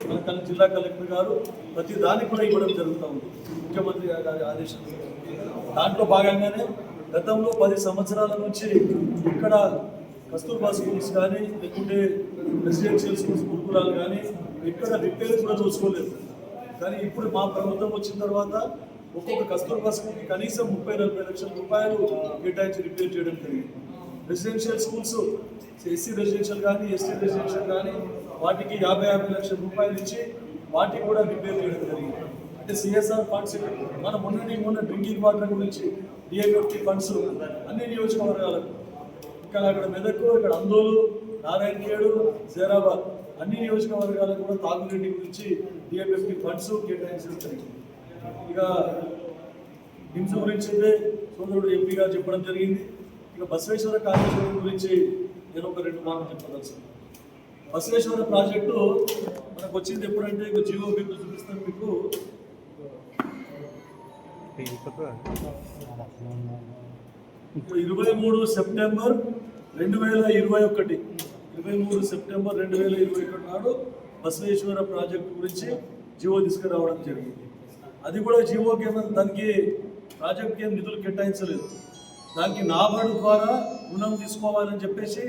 మన జిల్లా కలెక్టర్ గారు ప్రతి దానికి కూడా ఇవ్వడం జరుగుతూ ఉంది ముఖ్యమంత్రి గారి ఆదేశం. దాంట్లో భాగంగానే గతంలో 10 సంవత్సరాల నుంచి ఇక్కడ కస్తూర్బా స్కూల్స్ కానీ లేకుంటే రెసిడెన్షియల్ స్కూల్స్ గురుకులాలు కానీ ఇక్కడ రిపేర్ కూడా చూసుకోలేదు. కానీ ఇప్పుడు మా ప్రభుత్వం వచ్చిన తర్వాత ఒక్కొక్క కస్తూర్బా స్కూల్కి కనీసం 30-40 లక్షల రూపాయలు కేటాయించి రిపేర్ చేయడం జరిగింది. రెసిడెన్షియల్ స్కూల్స్ ఎస్సీ రెసిడెన్షియల్ కానీ ఎస్టీ రెసిడెన్షియల్ కానీ వాటికి 50 లక్షల రూపాయలు ఇచ్చి వాటికి కూడా రిపేర్ చేయడం జరిగింది. అంటే సిఎస్ఆర్ ఫండ్స్ మన మొన్న డ్రింకింగ్ వాటర్ గురించి డిఎంఎఫ్టీ ఫండ్స్ అన్ని నియోజకవర్గాలకు ఇంకా అక్కడ మెదక్, ఇక్కడ అందోలు, నారాయణఖేడ్, జైరాబాద్ అన్ని నియోజకవర్గాలకు కూడా తాగునీటి గురించి డిఎంఎఫ్టీ ఫండ్స్ కేటాయించడం జరిగింది. ఇక నిమ్స్ గురించి అయితే సోదరుడు ఎంపీ గారు చెప్పడం జరిగింది. ఇక బసవేశ్వర కాళేశ్వరం గురించి నేను ఒక 2 మాటలు చెప్పదలుచున్నాను. బసవేశ్వర ప్రాజెక్టు మనకు వచ్చింది ఎప్పుడంటే ఇక జియో బిల్లు చూపిస్తాను మీకు. 23 సెప్టెంబర్ 2021 నాడు బసవేశ్వర ప్రాజెక్టు గురించి జియో తీసుకురావడం జరిగింది. అది కూడా జియోకి ఏమైనా దానికి ప్రాజెక్ట్కి ఏం నిధులు కేటాయించలేదు. దానికి నాబార్డు ద్వారా రుణం తీసుకోవాలని చెప్పేసి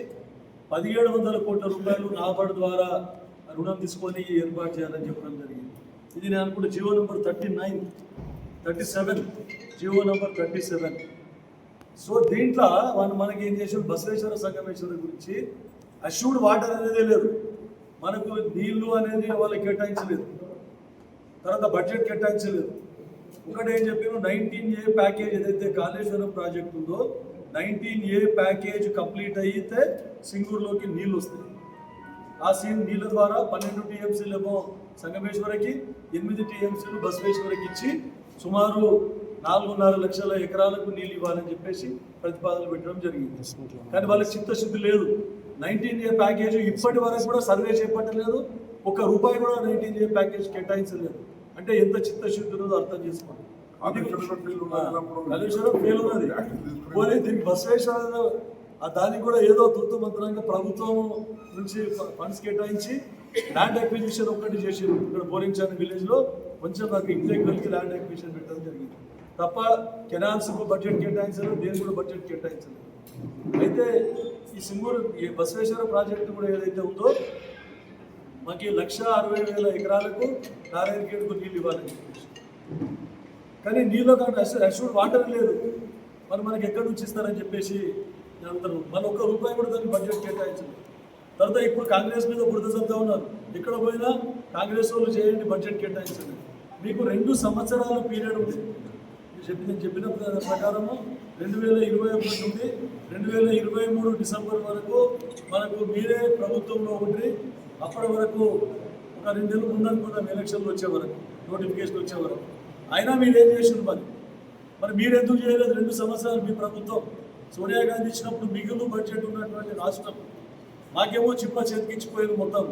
1700 కోట్ల రూపాయలు నాబార్డు ద్వారా రుణం తీసుకొని ఏర్పాటు చేయాలని చెప్పడం జరిగింది. ఇది నేను అనుకుంటే Jio number 37 Jio number 37. So దీంట్లో మనకి ఏం చేసారు, బసవేశ్వర సంగమేశ్వర గురించి అష్యూర్డ్ వాటర్ అనేది లేదు, మనకు నీళ్లు అనేది వాళ్ళకి కేటాయించలేదు, తర్వాత బడ్జెట్ కేటాయించలేదు. ఒకటి ఏం చెప్పాను, 19A ప్యాకేజ్ ఏదైతే కాళేశ్వరం ప్రాజెక్ట్ ఉందో 19A ప్యాకేజ్ కంప్లీట్ అయితే సింగూరులోకి నీళ్ళు వస్తాయి. ఆ నీళ్ళ ద్వారా 12 TMCలు ఏమో సంగమేశ్వరకి, 8 TMCలు బసవేశ్వరకి ఇచ్చి సుమారు 4.5 లక్షల ఎకరాలకు నీళ్ళు ఇవ్వాలని చెప్పేసి ప్రతిపాదనలు పెట్టడం జరిగింది. కానీ వాళ్ళకి చిత్తశుద్ధి లేదు. 19A ప్యాకేజ్ ఇప్పటి వరకు కూడా సర్వే చేపట్టలేదు, ₹1 కూడా 19A ప్యాకేజ్ కేటాయించలేదు. అంటే ఎంత చిత్తశుద్ధి ఉన్నదో అర్థం చేసుకోండి. కాళేశ్వరం ఫెయిల్ ఉన్నది, పోనీ దీనికి బసవేశ్వర దానికి కూడా ఏదో తూతు మంత్రంగా ప్రభుత్వం నుంచి ఫండ్స్ కేటాయించి ల్యాండ్ అక్విజిషన్ ఒక్కటి చేసారు. ఇక్కడ బోరించాని విలేజ్లో కొంచెం నాకు ఇంటెగ్రల్కి ల్యాండ్ అక్విజిషన్ పెట్టడం జరిగింది తప్ప కెనాల్స్కు బడ్జెట్ కేటాయించలేదు, దేనికి కూడా బడ్జెట్ కేటాయించలేదు. అయితే ఈ సింగూరు ఈ బసవేశ్వర ప్రాజెక్టు కూడా ఏదైతే ఉందో మాకు 1,60,000 ఎకరాలకు నారాయణఖేడ్కు నీళ్ళు ఇవ్వాలని చెప్పేసి, కానీ నీళ్ళు కానీ అష్యూర్డ్ వాటర్ లేదు. మరి మనకి ఎక్కడి నుంచి ఇస్తారని చెప్పేసి అంటారు. మన ₹1 కూడా దానికి బడ్జెట్ కేటాయించలేదు. తర్వాత ఇప్పుడు కాంగ్రెస్ మీద బురద చల్లుతా ఉన్నారు. ఎక్కడ పోయినా కాంగ్రెస్ వాళ్ళు చేయండి, బడ్జెట్ కేటాయించండి. మీకు 2 సంవత్సరాల పీరియడ్ ఉంది. చెప్పిన ప్రకారము 2021 నుండి 2023 డిసెంబర్ వరకు మనకు మీరే ప్రభుత్వంలో ఉండి అప్పటి వరకు ఒక 2 నెలలు ముందనుకున్నాం ఎలక్షన్లు వచ్చే వరకు, నోటిఫికేషన్ వచ్చే వరకు. అయినా మీరు ఏం చేసిండ్రు? మరి మీరు ఎందుకు చేయలేదు? 2 సంవత్సరాలు మీ ప్రభుత్వం సోనియా గాంధీ ఇచ్చినప్పుడు మిగులు బడ్జెట్ ఉన్నటువంటి రాష్ట్రం మాకేమో చిప్ప చేతికిచ్చిపోయారు. మొత్తం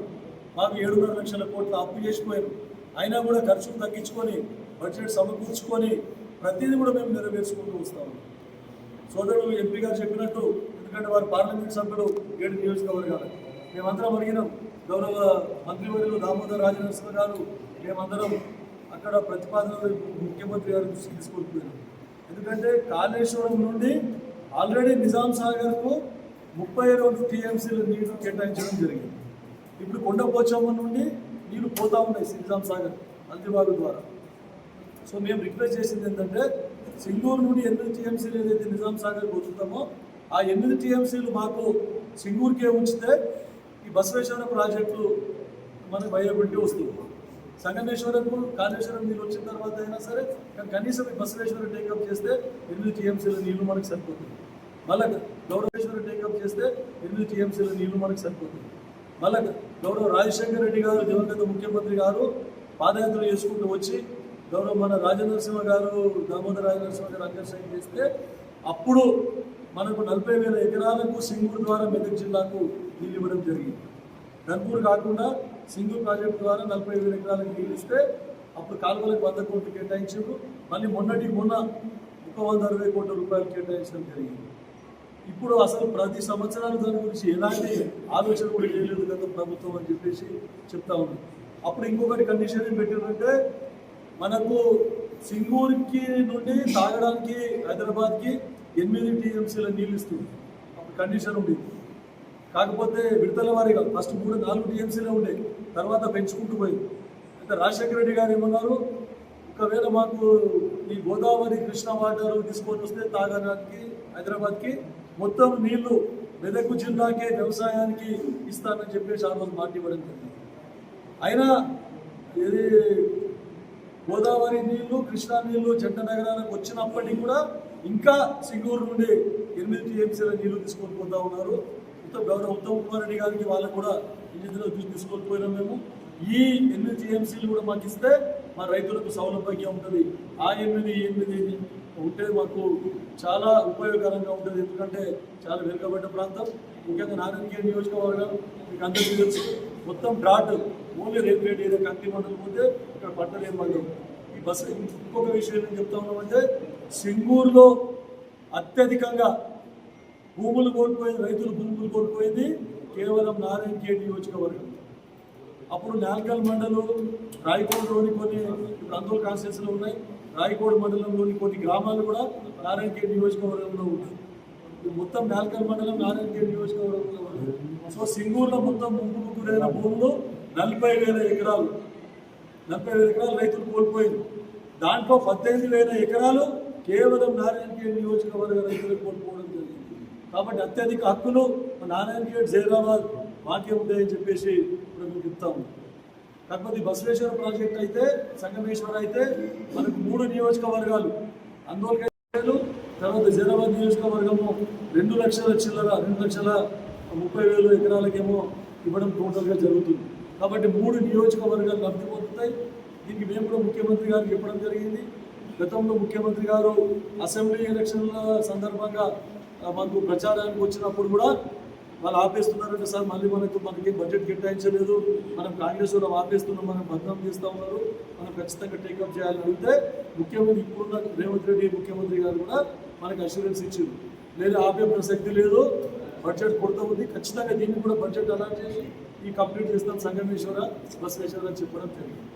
మాకు 7.5 లక్షల కోట్ల అప్పు చేసిపోయారు. అయినా కూడా ఖర్చులు తగ్గించుకొని బడ్జెట్ సమకూర్చుకొని ప్రతిదీ కూడా మేము నెరవేర్చుకుంటూ వస్తాము. సోదరుడు ఎంపీ గారు చెప్పినట్టు, ఎందుకంటే వారు పార్లమెంట్ సభ్యులు 7 నియోజకవర్గాలు, మేమందరం అడిగినాం. గౌరవ మంత్రివర్యులు దామోదర్ రాజనరసింహ గారు మేమందరం అక్కడ ప్రతిపాదనలు ముఖ్యమంత్రి గారు దృష్టికి తీసుకొచ్చిపోయినాం. ఎందుకంటే కాళేశ్వరం నుండి ఆల్రెడీ నిజాం సాగర్కు 32 TMCల నీళ్లు కేటాయించడం జరిగింది. ఇప్పుడు కొండపోచమ్మ నుండి నీళ్లు పోతా ఉన్నాయి నిజాం సాగర్ అంతివాగు ద్వారా. సో మేము రిక్వెస్ట్ చేసింది ఏంటంటే, సింగూరు నుండి 8 TMCలు ఏదైతే నిజాం సాగర్ వదులుతామో ఆ 8 TMCలు మాకు సింగూరుకే ఉంచితే ఈ బసవేశ్వర ప్రాజెక్టు మనకు వయబిలిటీ వస్తుంది. సంగమేశ్వరంకు కాళేశ్వరం నీళ్ళు వచ్చిన తర్వాత అయినా సరే, కానీ కనీసం ఈ బసవేశ్వర టేకప్ చేస్తే 8 TMCల నీళ్లు మనకు సరిపోతుంది. మళ్ళీ గౌరవేశ్వర టేకప్ చేస్తే 8 TMCల నీళ్లు మనకు సరిపోతుంది. మళ్ళీ గౌరవ రాజశేఖర రెడ్డి గారు, దివంగత ముఖ్యమంత్రి గారు పాదయాత్ర చేసుకుంటూ వచ్చి గౌరవ మన రాజనరసింహ గారు, దామోదర్ రాజనరసింహ గారు అధ్యక్షత చేస్తే అప్పుడు మనకు 40,000 ఎకరాలకు సింగూరు ద్వారా మెదక్ జిల్లాకు నీళ్ళు ఇవ్వడం జరిగింది. ధన్పూర్ కాకుండా సింగూరు ప్రాజెక్టు ద్వారా 40,000 ఎకరాలకు నీళ్ళు ఇస్తే అప్పుడు కాలువలకు 100 కోట్లు కేటాయించారు. మళ్ళీ మొన్న 160 కోట్ల రూపాయలు కేటాయించడం జరిగింది. ఇప్పుడు అసలు ప్రతి సంవత్సరాలు దాని గురించి ఎలాంటి ఆలోచన కూడా చేయలేదు గత ప్రభుత్వం అని చెప్పేసి చెప్తా ఉంది. అప్పుడు ఇంకొకటి కండిషన్ ఏం పెట్టారంటే మనకు సింగూరుకి నుండి తాగడానికి హైదరాబాద్కి 8 టీఎంసీల నీళ్ళు ఇస్తుంది. అప్పుడు కండిషన్ ఉండేది. కాకపోతే విడతల వారీగా ఫస్ట్ 3-4 టీఎంసీలే ఉండేవి, తర్వాత పెంచుకుంటూ పోయింది. అంటే రాజశేఖర రెడ్డి గారు ఏమన్నారు, ఒకవేళ మాకు ఈ గోదావరి కృష్ణ వాటర్ తీసుకొని వస్తే తాగడానికి హైదరాబాద్కి మొత్తం నీళ్లు మెదక్ జిల్లాకే వ్యవసాయానికి ఇస్తానని చెప్పేసి ఆ రోజు మాట ఇవ్వడం జరిగింది. అయినా ఇది గోదావరి నీళ్లు కృష్ణా నీళ్లు జంట నగరాలకు వచ్చినప్పటికీ కూడా ఇంకా సింగూరు నుండి 8 టీఎంసీల నీళ్లు తీసుకొని పోతా ఉన్నారు. గౌరవ ఉత్తమ్ కుమార్ రెడ్డి గారికి వాళ్ళకు కూడా నిధులు తీసుకొని పోయినాం మేము. ఈ 8 టీఎంసీలు కూడా మాకు ఇస్తే మా రైతులకు సౌలభ్యంగా ఉంటుంది. ఆ 8 ఉంటే మాకు చాలా ఉపయోగకరంగా ఉంటుంది. ఎందుకంటే చాలా వెనుకబడ్డ ప్రాంతం, ముఖ్యంగా నారాయణఖేడ్ నియోజకవర్గం మీకు అందరికీ తెలుసు, మొత్తం డ్రాట్, ఓన్లీ రేపేట ఏరియా కంటి మండలం పోతే ఇక్కడ పంటలు ఏం పండుగ. ఈ బస్సు ఇంకొక విషయం ఏం చెప్తా ఉన్నామంటే సింగూరులో అత్యధికంగా భూములు కోల్పోయింది, రైతులు భూములు కోల్పోయింది కేవలం నారాయణఖేడ్ నియోజకవర్గం. అప్పుడు నాల్కల్ మండలం రాయకోడ్లోని కొన్ని, ఇప్పుడు అందరూ కాన్స్టిట్యూన్సీలు ఉన్నాయి, రాయకోడ్ మండలంలోని కొన్ని గ్రామాలు కూడా నారాయణఖేడ్ నియోజకవర్గంలో ఉన్నాయి. మొత్తం నాల్కల్ మండలం నారాయణఖేడ్ నియోజకవర్గంలో ఉన్నాయి. సో సింగూరులో మొత్తం ముగ్గురైన భూములు 40,000 ఎకరాలు, 40,000 ఎకరాలు రైతులు కోల్పోయింది. దాంట్లో 18,000 ఎకరాలు కేవలం నారాయణఖేడ్ నియోజకవర్గ రైతులు కోల్పోవడం జరిగింది. కాబట్టి అత్యధిక హక్కులు నారాయణఖేడ్ జైరాబాద్ మాకే ఉంటాయని చెప్పేసి ఇప్పుడు మేము చెప్తాము. కాకపోతే బసవేశ్వర ప్రాజెక్ట్ అయితే, సంగమేశ్వర అయితే మనకు 3 నియోజకవర్గాలు, అందోళన తర్వాత జైరాబాద్ నియోజకవర్గము 2 లక్షల చిల్లర, 2,30,000 ఎకరాలకేమో ఇవ్వడం టోటల్గా జరుగుతుంది. కాబట్టి 3 నియోజకవర్గాలు లబ్ధి పొందుతాయి. దీనికి మేము కూడా ముఖ్యమంత్రి గారికి చెప్పడం జరిగింది. గతంలో ముఖ్యమంత్రి గారు అసెంబ్లీ ఎలక్షన్ల సందర్భంగా మాకు ప్రచారానికి వచ్చినప్పుడు కూడా వాళ్ళు ఆపేస్తున్నారంటే, సార్ మళ్ళీ మనకి బడ్జెట్ కేటాయించలేదు, మనం కాంగ్రెస్ కూడా ఆపేస్తున్నాం, మనం బద్నాం చేస్తూ ఉన్నారు, మనం ఖచ్చితంగా టేకప్ చేయాలని అడిగితే ముఖ్యమంత్రి ఇప్పుడున్న రేవంత్ రెడ్డి ముఖ్యమంత్రి గారు కూడా మనకు అష్యూరెన్స్ ఇచ్చారు, లేదు ఆపే ప్రసక్తి లేదు, బడ్జెట్ కొడుతూ ఉంది, ఖచ్చితంగా దీన్ని కూడా బడ్జెట్ అలాట్ చేసి ఈ కంప్లీట్ చేస్తాం సంగమేశ్వర బసవేశ్వర అని చెప్పడం జరిగింది.